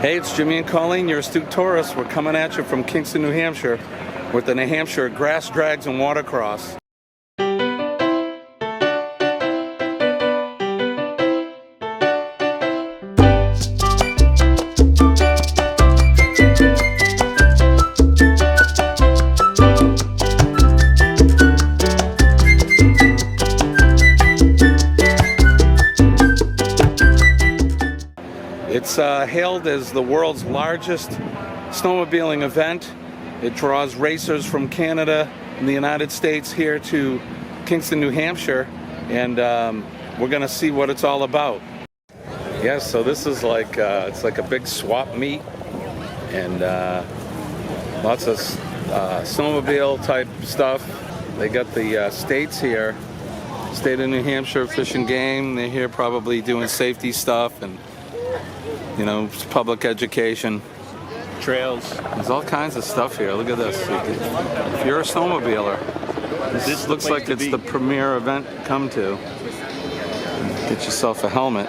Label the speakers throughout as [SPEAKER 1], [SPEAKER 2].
[SPEAKER 1] Hey, it's Jimmy and Colleen, your astute tourists. We're coming at you from Kingston, New Hampshire with the New Hampshire Grass Drags and Watercross. It's hailed as the world's largest snowmobiling event. It draws racers from Canada and the United States here to Kingston, New Hampshire, and we're going to see what it's all about. Yes, so this is like it's like a big swap meet, and lots of snowmobile type stuff. They got the states here, State of New Hampshire Fish and Game. They're here probably doing safety stuff and, you know, public education.
[SPEAKER 2] Trails.
[SPEAKER 1] There's all kinds of stuff here. Look at this. If you're a snowmobiler, this looks like it's the premier event to come to. Get yourself a helmet.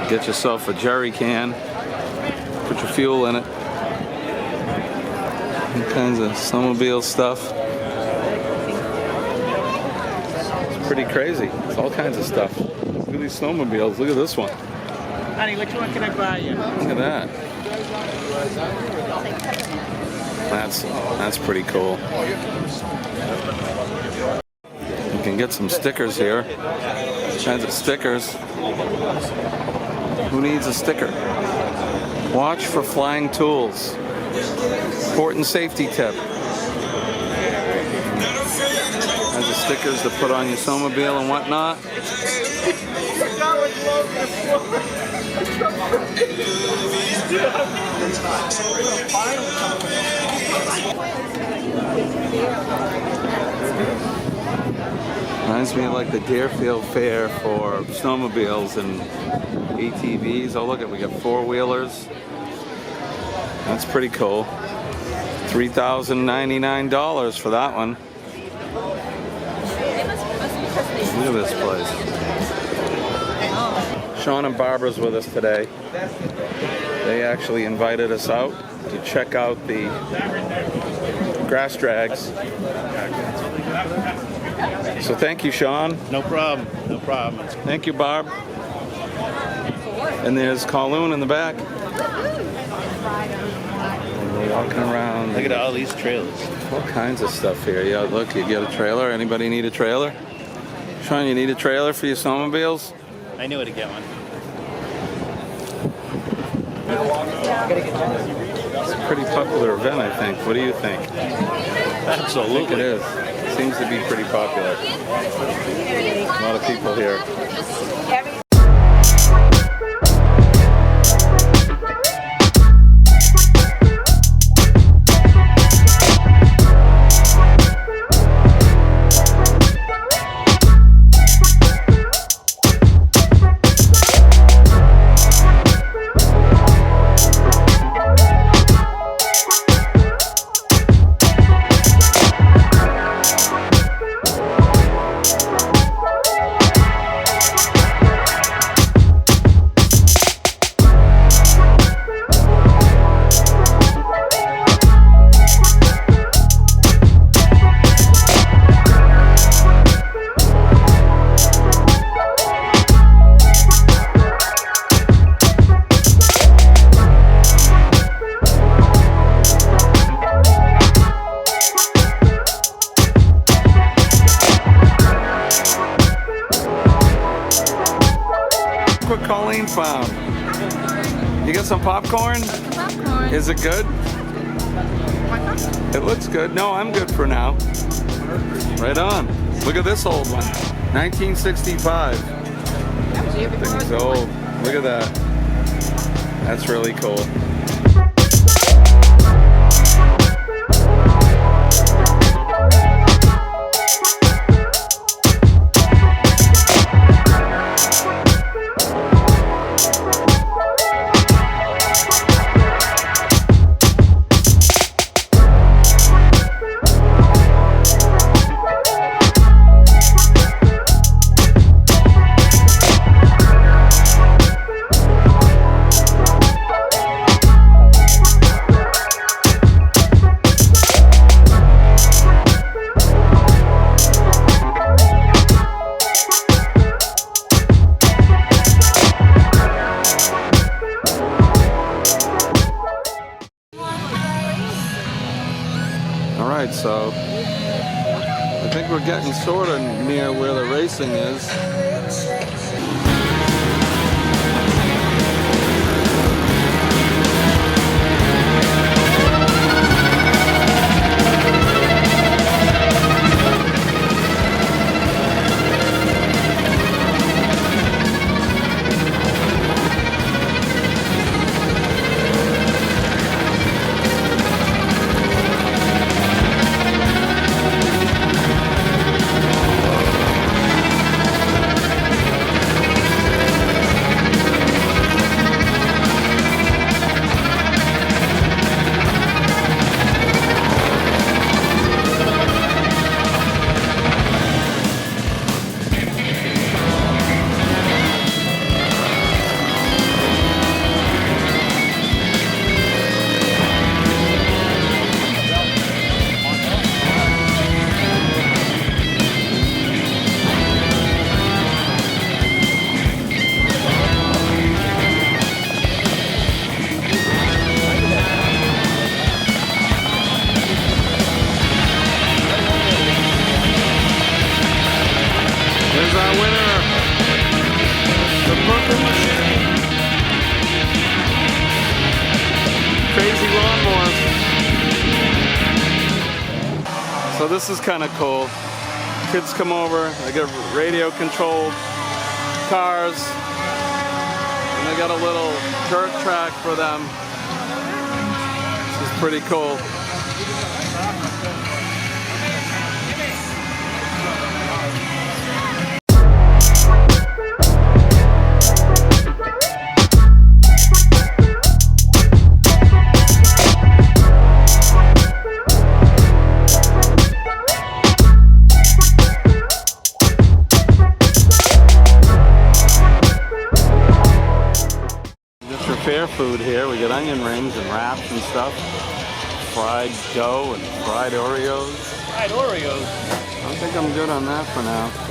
[SPEAKER 1] Get yourself a jerry can. Put your fuel in it. All kinds of snowmobile stuff. It's pretty crazy. It's all kinds of stuff. Look at these snowmobiles. Look at this one.
[SPEAKER 2] Honey, which one can I buy you?
[SPEAKER 1] Look at that. That's pretty cool. You can get some stickers here. All kinds of stickers. Who needs a sticker? Watch for flying tools. Important safety tip. Kinds of stickers to put on your snowmobile and whatnot. Reminds me of like the Deerfield Fair for snowmobiles and ATVs. Oh, look at, we got four-wheelers. That's pretty cool. $3,099 for that one. Look at this place. Sean and Barbara's with us today. They actually invited us out to check out the grass drags. So thank you, Sean.
[SPEAKER 2] No problem. No problem.
[SPEAKER 1] Thank you, Barb. And there's Colleen in the back. We're walking around.
[SPEAKER 2] Look at all these trailers.
[SPEAKER 1] All kinds of stuff here. Yeah, look, you get a trailer. Anybody need a trailer? Sean, you need a trailer for your snowmobiles?
[SPEAKER 2] I knew where to get one.
[SPEAKER 1] It's a pretty popular event, I think. What do you think?
[SPEAKER 2] Absolutely.
[SPEAKER 1] I think it is. It seems to be pretty popular. A lot of people here. What Colleen found. You got some popcorn?
[SPEAKER 3] Popcorn.
[SPEAKER 1] Is it good? It looks good. No, I'm good for now. Right on. Look at this old one. 1965. Thing's old. Look at that. That's really cool. so I think we're getting sort of near where the racing is. So this is kind of cool. Kids come over, they get radio controlled cars, and they got a little dirt track for them. This is pretty cool. Fair food here. We got onion rings and wraps and stuff. Fried dough and fried Oreos.
[SPEAKER 2] Fried Oreos?
[SPEAKER 1] I think I'm good on that for now.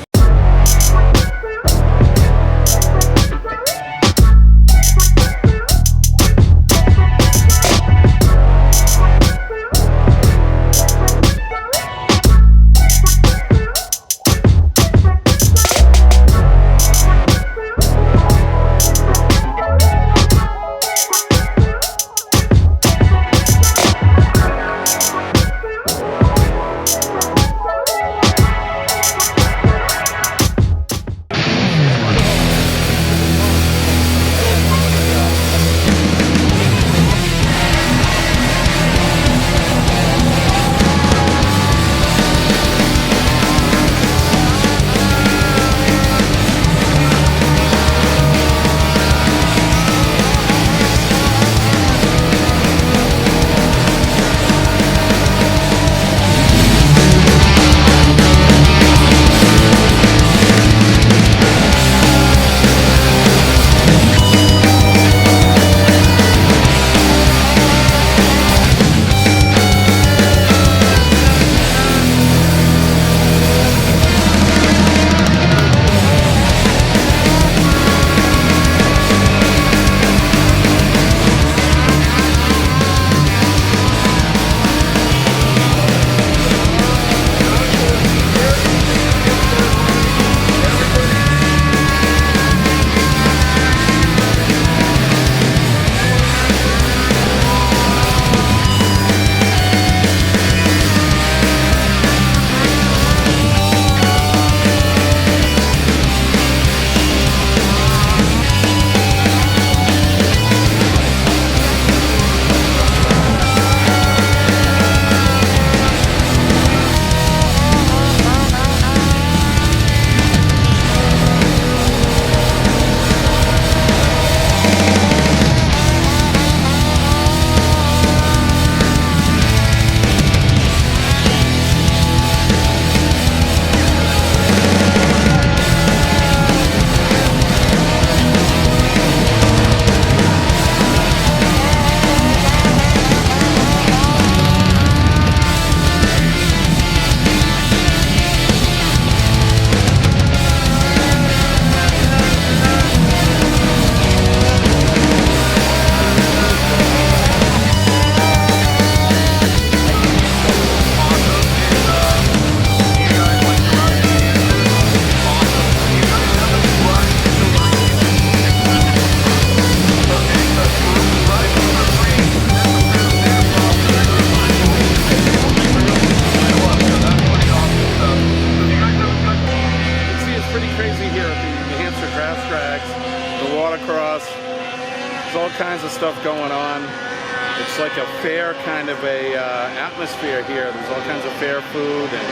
[SPEAKER 1] going on. It's like a fair kind of a atmosphere here. There's all kinds of fair food, and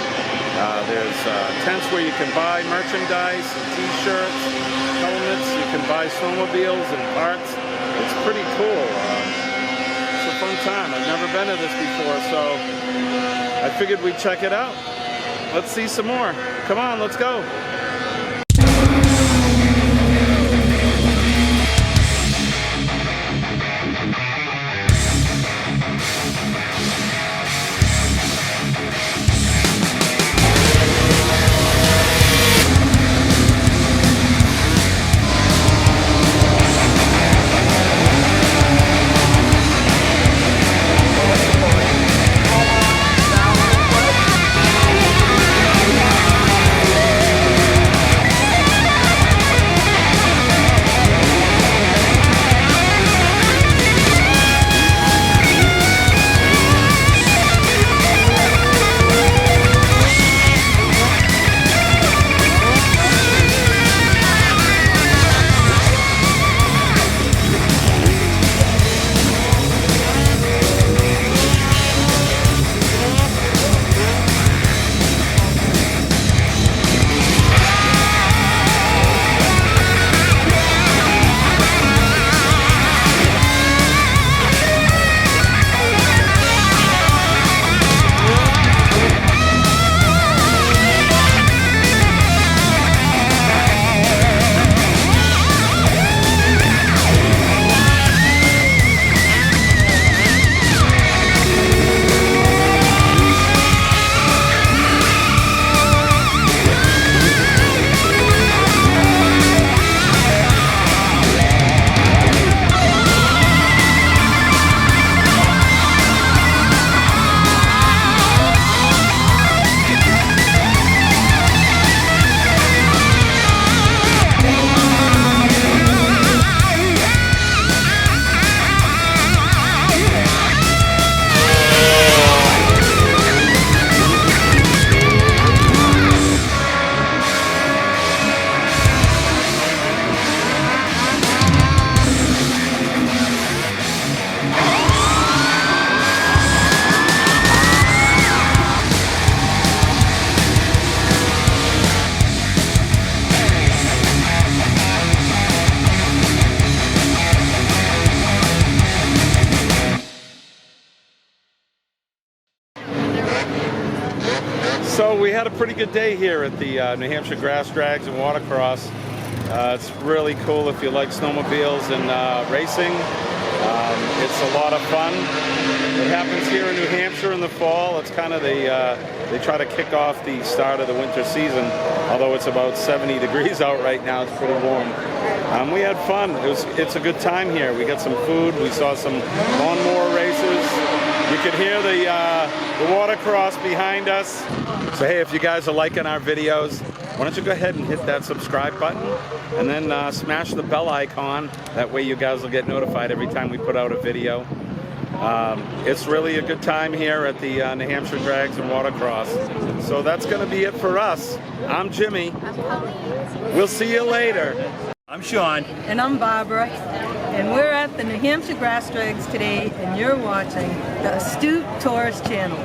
[SPEAKER 1] there's tents where you can buy merchandise and t-shirts, helmets. You can buy snowmobiles and parts. It's pretty cool. It's a fun time. I've never been to this before, so I figured we'd check it out. Let's see some more. Come on, let's go. So we had a pretty good day here at the New Hampshire Grass Drags and Watercross. It's really cool if you like snowmobiles and racing. It's a lot of fun. It happens here in New Hampshire in the fall. It's kind of they try to kick off the start of the winter season, although it's about 70 degrees out right now. It's pretty warm. We had fun. It's a good time here. We got some food. We saw some lawnmower races. You could hear the watercross behind us. So hey, if you guys are liking our videos, why don't you go ahead and hit that subscribe button and then smash the bell icon. That way you guys will get notified every time we put out a video. It's really a good time here at the New Hampshire Drags and Watercross. So that's going to be it for us. I'm Jimmy.
[SPEAKER 3] I'm Colleen.
[SPEAKER 1] We'll see you later.
[SPEAKER 2] I'm Sean.
[SPEAKER 4] And I'm Barbara, and we're at the New Hampshire Grass Drags today, and you're watching the Astute Tourist Channel.